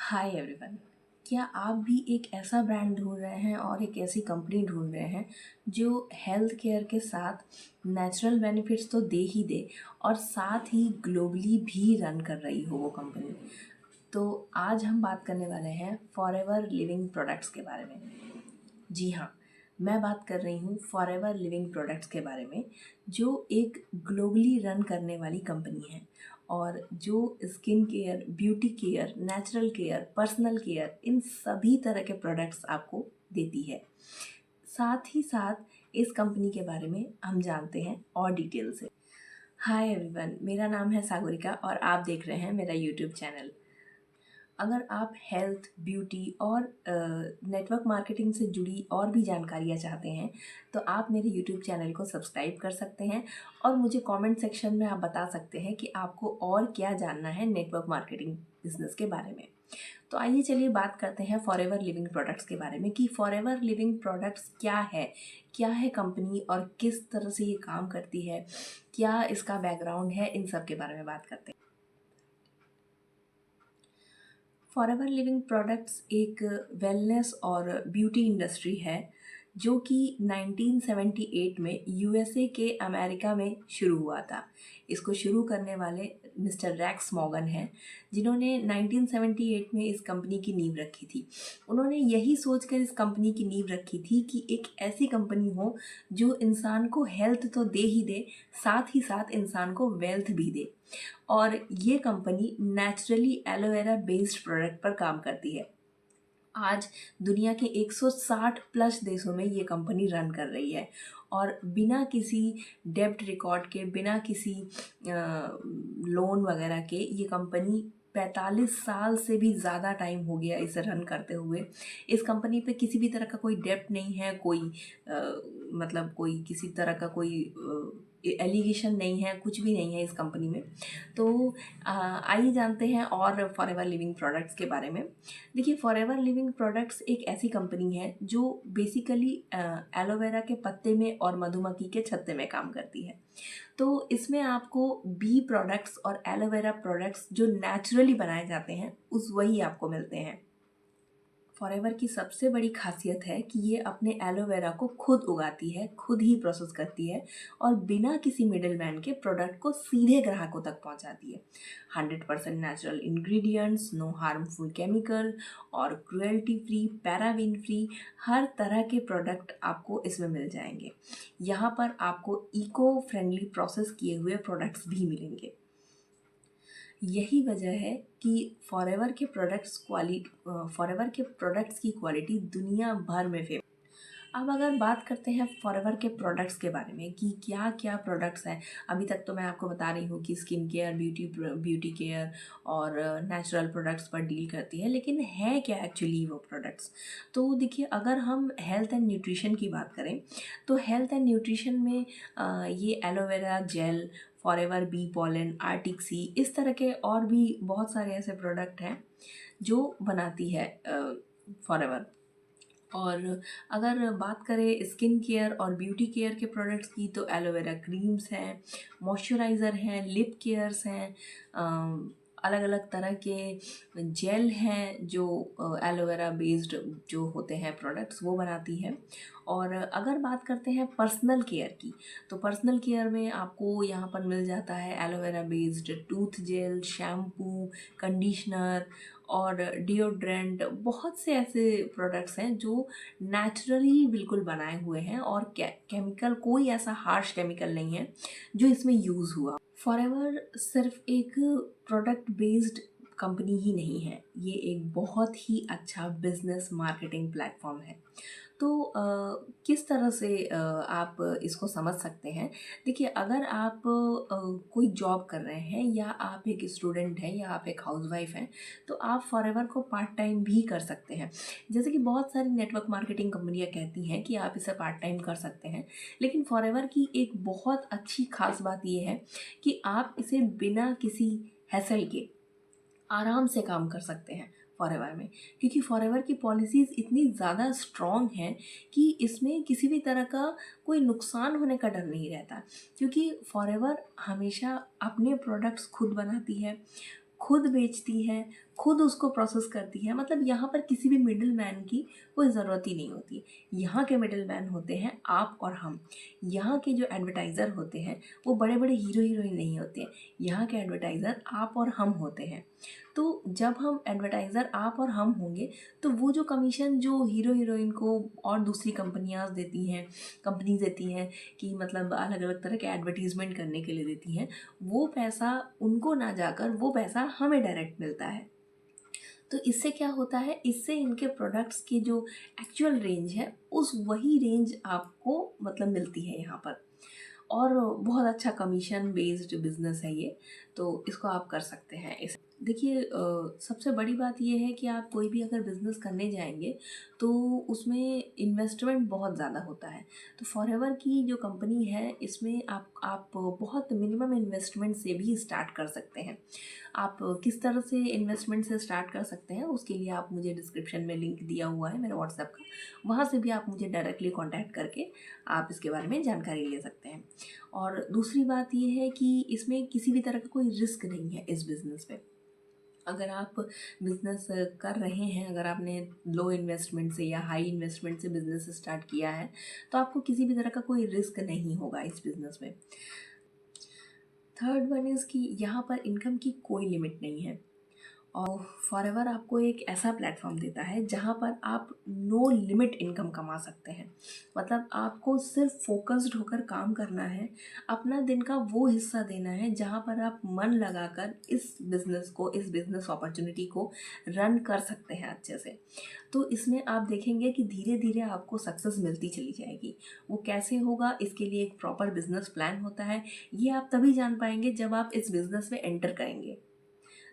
Hi everyone. क्या आप भी एक ऐसा ब्रांड ढूंढ रहे हैं और एक ऐसी कंपनी ढूंढ रहे हैं जो हेल्थ केयर के साथ नेचुरल बेनिफिट्स तो दे ही दे और साथ ही ग्लोबली भी रन कर रही हो वो कंपनी? तो आज हम बात करने वाले हैं फॉरएवर लिविंग प्रोडक्ट्स के बारे में। जी हाँ, मैं बात कर रही हूँ फॉरएवर लिविंग प्रोडक्ट्स के बारे में, जो एक ग्लोबली रन करने वाली कंपनी है और जो skin care, beauty care, natural care, personal care, इन सभी तरह के प्रोडक्ट्स आपको देती है। साथ ही साथ इस कंपनी के बारे में हम जानते हैं और डिटेल से। हाय एवरीवन, मेरा नाम है सागरिका और आप देख रहे हैं मेरा यूट्यूब चैनल। अगर आप हेल्थ, ब्यूटी और नेटवर्क मार्केटिंग से जुड़ी और भी जानकारियाँ चाहते हैं तो आप मेरे यूट्यूब चैनल को सब्सक्राइब कर सकते हैं और मुझे कमेंट सेक्शन में आप बता सकते हैं कि आपको और क्या जानना है नेटवर्क मार्केटिंग बिजनेस के बारे में। तो आइए चलिए बात करते हैं फॉरएवर लिविंग प्रोडक्ट्स के बारे में कि फॉरएवर लिविंग प्रोडक्ट्स क्या है कंपनी और किस तरह से ये काम करती है, क्या इसका बैकग्राउंड है, इन सब के बारे में बात करते हैं। फॉरएवर लिविंग प्रोडक्ट्स एक वेलनेस और ब्यूटी इंडस्ट्री है जो कि 1978 में यूएसए के अमेरिका में शुरू हुआ था। इसको शुरू करने वाले मिस्टर रैक्स मॉर्गन हैं, जिन्होंने 1978 में इस कंपनी की नींव रखी थी। उन्होंने यही सोचकर इस कंपनी की नींव रखी थी कि एक ऐसी कंपनी हो जो इंसान को हेल्थ तो दे ही दे, साथ ही साथ इंसान को वेल्थ भी दे। और ये company naturally aloe vera based product पर काम करती है। आज दुनिया के 160 प्लस देशों में ये कंपनी रन कर रही है और बिना किसी डेब्ट रिकॉर्ड के, बिना किसी लोन वगैरह के, ये कंपनी 45 साल से भी ज़्यादा टाइम हो गया इसे रन करते हुए। इस कंपनी पे किसी भी तरह का कोई डेब्ट नहीं है, मतलब कोई किसी तरह का कोई एलिगेशन नहीं है, कुछ भी नहीं है इस कंपनी में। तो आइए जानते हैं और फॉरएवर लिविंग प्रोडक्ट्स के बारे में। देखिए, फॉरएवर लिविंग प्रोडक्ट्स एक ऐसी कंपनी है जो बेसिकली एलोवेरा के पत्ते में और मधुमक्खी के छत्ते में काम करती है। तो इसमें आपको बी प्रोडक्ट्स और एलोवेरा प्रोडक्ट्स जो नेचुरली बनाए जाते हैं उस वही आपको मिलते हैं। फॉरएवर की सबसे बड़ी खासियत है कि ये अपने एलोवेरा को खुद उगाती है, खुद ही प्रोसेस करती है और बिना किसी मिडिल मैन के प्रोडक्ट को सीधे ग्राहकों तक पहुंचाती है। 100% natural ingredients, no harmful chemical और क्रुएल्टी फ्री, पैराबेन फ्री, हर तरह के प्रोडक्ट आपको इसमें मिल जाएंगे। यहाँ पर आपको इको फ्रेंडली प्रोसेस किए हुए प्रोडक्ट्स भी मिलेंगे। यही वजह है कि फॉरएवर के प्रोडक्ट्स की क्वालिटी दुनिया भर में फेमस। अब अगर बात करते हैं फॉरएवर के प्रोडक्ट्स के बारे में कि क्या क्या प्रोडक्ट्स हैं। अभी तक तो मैं आपको बता रही हूँ कि स्किन केयर, ब्यूटी केयर और नेचुरल प्रोडक्ट्स पर डील करती है, लेकिन है क्या एक्चुअली वो प्रोडक्ट्स? तो देखिए, अगर हम हेल्थ एंड न्यूट्रिशन की बात करें तो हेल्थ एंड न्यूट्रिशन में ये aloe vera gel, Forever bee pollen, Arctic Sea, इस तरह के और भी बहुत सारे ऐसे प्रोडक्ट हैं जो बनाती है फॉरएवर। और अगर बात करें स्किन केयर और ब्यूटी केयर के प्रोडक्ट्स की तो एलोवेरा क्रीम्स हैं, मॉइस्चराइज़र हैं, लिप केयर्स हैं, अलग अलग तरह के जेल हैं जो एलोवेरा बेस्ड जो होते हैं प्रोडक्ट्स वो बनाती है। और अगर बात करते हैं पर्सनल केयर की तो पर्सनल केयर में आपको यहाँ पर मिल जाता है aloe vera based tooth gel, shampoo, conditioner और डिओड्रेंट। बहुत से ऐसे प्रोडक्ट्स हैं जो नेचुरली बिल्कुल बनाए हुए हैं और केमिकल, कोई ऐसा हार्श केमिकल नहीं है जो इसमें यूज़ हुआ। फॉरएवर सिर्फ एक प्रोडक्ट बेस्ड कंपनी ही नहीं है, ये एक बहुत ही अच्छा बिजनेस मार्केटिंग प्लेटफॉर्म है। तो किस तरह से आप इसको समझ सकते हैं? देखिए, अगर आप कोई जॉब कर रहे हैं या आप एक स्टूडेंट हैं या आप एक हाउसवाइफ हैं तो आप फॉरएवर को पार्ट टाइम भी कर सकते हैं। जैसे कि बहुत सारी नेटवर्क मार्केटिंग कंपनियां कहती हैं कि आप इसे पार्ट टाइम कर सकते हैं, लेकिन फॉरएवर की एक बहुत अच्छी खास बात यह है कि आप इसे बिना किसी हैसल के आराम से काम कर सकते हैं फॉरएवर में, क्योंकि फॉरएवर की पॉलिसीज़ इतनी ज़्यादा स्ट्रॉन्ग हैं कि इसमें किसी भी तरह का कोई नुकसान होने का डर नहीं रहता। क्योंकि फॉरएवर हमेशा अपने प्रोडक्ट्स खुद बनाती है, खुद बेचती है, खुद उसको प्रोसेस करती है। मतलब यहाँ पर किसी भी मिडिल मैन की कोई ज़रूरत ही नहीं होती। यहाँ के मिडिल मैन होते हैं आप और हम। यहाँ के जो एडवर्टाइज़र होते हैं वो बड़े बड़े हीरो हीरोइन नहीं होते हैं। यहाँ के एडवर्टाइज़र आप और हम होते हैं। तो जब हम एडवर्टाइज़र आप और हम होंगे तो वो जो कमीशन जो हीरो हीरोइन को और दूसरी कंपनियाँ देती हैं, कंपनीज देती हैं कि मतलब अलग अलग तरह के एडवर्टीज़मेंट करने के लिए देती हैं, वो पैसा उनको ना जाकर वो पैसा हमें डायरेक्ट मिलता है। तो इससे क्या होता है, इससे इनके प्रोडक्ट्स की जो एक्चुअल रेंज है उस वही रेंज आपको मतलब मिलती है यहाँ पर। और बहुत अच्छा कमीशन बेस्ड बिजनेस है ये, तो इसको आप कर सकते हैं। इस देखिए सबसे बड़ी बात ये है कि आप कोई भी अगर बिज़नेस करने जाएंगे तो उसमें इन्वेस्टमेंट बहुत ज़्यादा होता है। तो फॉरएवर की जो कंपनी है इसमें आप बहुत मिनिमम इन्वेस्टमेंट से भी स्टार्ट कर सकते हैं। आप किस तरह से इन्वेस्टमेंट से स्टार्ट कर सकते हैं उसके लिए आप मुझे डिस्क्रिप्शन में लिंक दिया हुआ है मेरे व्हाट्सएप का, वहाँ से भी आप मुझे डायरेक्टली कांटेक्ट करके आप इसके बारे में जानकारी ले सकते हैं। और दूसरी बात ये है कि इसमें किसी भी तरह का कोई रिस्क नहीं है इस बिज़नेस में। अगर आप बिज़नेस कर रहे हैं, अगर आपने लो इन्वेस्टमेंट से या हाई इन्वेस्टमेंट से बिज़नेस स्टार्ट किया है तो आपको किसी भी तरह का कोई रिस्क नहीं होगा इस बिज़नेस में। थर्ड वन इज़ कि यहाँ पर इनकम की कोई लिमिट नहीं है। और फॉरएवर आपको एक ऐसा प्लेटफॉर्म देता है जहाँ पर आप नो लिमिट इनकम कमा सकते हैं। मतलब आपको सिर्फ फोकस्ड होकर काम करना है, अपना दिन का वो हिस्सा देना है जहाँ पर आप मन लगाकर इस बिज़नेस को, इस बिज़नेस अपॉर्चुनिटी को रन कर सकते हैं अच्छे से। तो इसमें आप देखेंगे कि धीरे धीरे आपको सक्सेस मिलती चली जाएगी। वो कैसे होगा, इसके लिए एक प्रॉपर बिजनेस प्लान होता है। ये आप तभी जान पाएंगे जब आप इस बिज़नेस में एंटर करेंगे।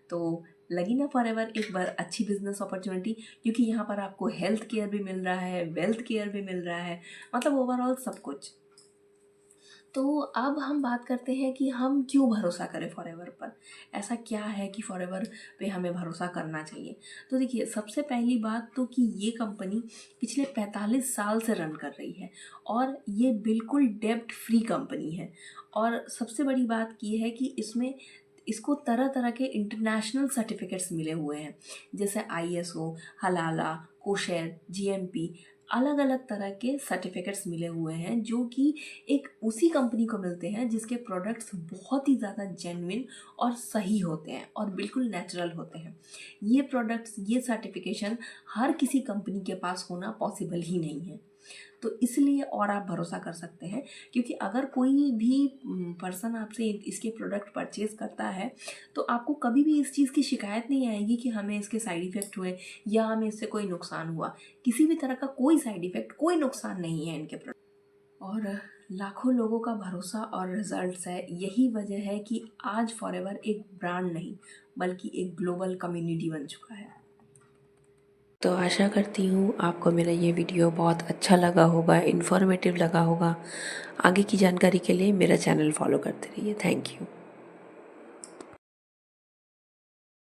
तो लगी ना फॉरएवर एक बार अच्छी बिजनेस अपॉर्चुनिटी, क्योंकि यहाँ पर आपको हेल्थ केयर भी मिल रहा है, वेल्थ केयर भी मिल रहा है, मतलब ओवरऑल सब कुछ। तो अब हम बात करते हैं कि हम क्यों भरोसा करें फॉरएवर पर। ऐसा क्या है कि फॉरएवर पे हमें भरोसा करना चाहिए। तो देखिए सबसे पहली बात तो कि ये कंपनी पिछले 45 साल से रन कर रही है और ये बिल्कुल डेब्ट फ्री कंपनी है। और सबसे बड़ी बात ये है कि इसको तरह तरह के इंटरनेशनल सर्टिफिकेट्स मिले हुए हैं, जैसे ISO, हलाला, कोशेर, GMP, अलग अलग तरह के सर्टिफिकेट्स मिले हुए हैं जो कि एक उसी कंपनी को मिलते हैं जिसके प्रोडक्ट्स बहुत ही ज़्यादा जेन्युइन और सही होते हैं और बिल्कुल नेचुरल होते हैं। ये प्रोडक्ट्स, ये सर्टिफिकेशन हर किसी कंपनी के पास होना पॉसिबल ही नहीं है। तो इसलिए और आप भरोसा कर सकते हैं, क्योंकि अगर कोई भी पर्सन आपसे इसके प्रोडक्ट परचेज़ करता है तो आपको कभी भी इस चीज़ की शिकायत नहीं आएगी कि हमें इसके साइड इफ़ेक्ट हुए या हमें इससे कोई नुकसान हुआ। किसी भी तरह का कोई साइड इफ़ेक्ट, कोई नुकसान नहीं है इनके प्रोडक्ट। और लाखों लोगों का भरोसा और रिजल्ट्स है, यही वजह है कि आज फॉरएवर एक ब्रांड नहीं बल्कि एक ग्लोबल कम्युनिटी बन चुका है। तो आशा करती हूँ आपको मेरा ये वीडियो बहुत अच्छा लगा होगा, इन्फॉर्मेटिव लगा होगा। आगे की जानकारी के लिए मेरा चैनल फॉलो करते रहिए। Thank you.